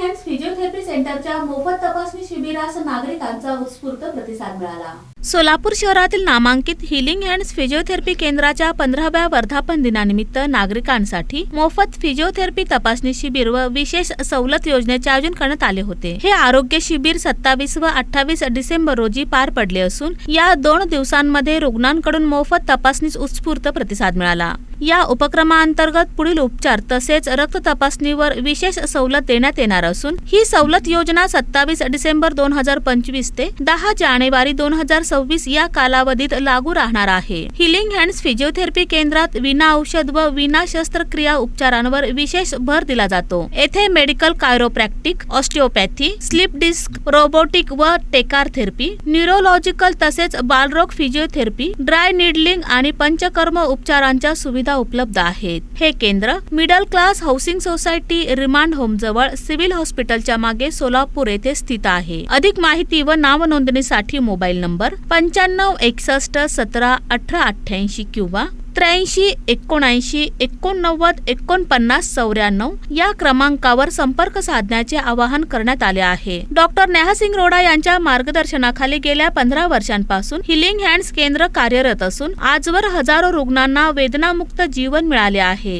Hands physiotherapy सेंटरच्या मोफत तपासणी शिबिरास नागरिकांचा उत्स्फूर्त प्रतिसाद मिळाला। सोलापूर शहरातील नामांकित हिलिंग हँड्स फिजिओथेरपी केंद्राच्या 15व्या वर्धापन दिनानिमित्त नागरिकांसाठी मोफत फिजिओथेरपी तपासणी शिबिर व विशेष सवलत योजनेचे आयोजन करण्यात आले होते। हे आरोग्य शिबिर 27 व 28 डिसेंबर रोजी पार पडले असून या 2 दिवसांमध्ये रुग्णांकडून मोफत तपासणीस उत्स्फूर्त प्रतिसाद मिळाला। या उपक्रमाअंतर्गत पुढील उपचार तसेच रक्त तपासणीवर विशेष सवलत देण्यात येणार असून ही सवलत योजना 27 डिसेंबर 2025 ते 10 जानेवारी 2026 या कालावधीत लागू राहणार आहे। हिलिंग हँड्स फिजिओथेरपी केंद्रात विना औषध व विना शस्त्रक्रिया उपचारांवर विशेष भर दिला जातो। येथे medical कायरोप्रॅक्टिक, osteopathy, sleep disk, robotic व टेकार थेरपी, न्यूरोलॉजिकल तसेच बालरोग फिजिओथेरपी, ड्राय नीडलिंग आणि पंचकर्म उपचारांच्या सुविधा उपलब्ध आहेत। हे केंद्र middle class housing society remand home जवळ सिव्हिल हॉस्पिटलच्या मागे सोलापूर येथे स्थित आहे। अधिक माहिती व नाव नोंदणीसाठी मोबाईल नंबर 95 61 17 18 88 किंवा 83 79 89 49 94 या क्रमांकावर संपर्क साधण्याचे आवाहन करण्यात आले आहे। डॉक्टर नेहासिंग रोडा यांच्या मार्गदर्शनाखाली गेल्या 15 वर्षांपासून हिलिंग हँड्स केंद्र कार्यरत असून आजवर हजारो रुग्णांना वेदनामुक्त जीवन मिळाले आहे।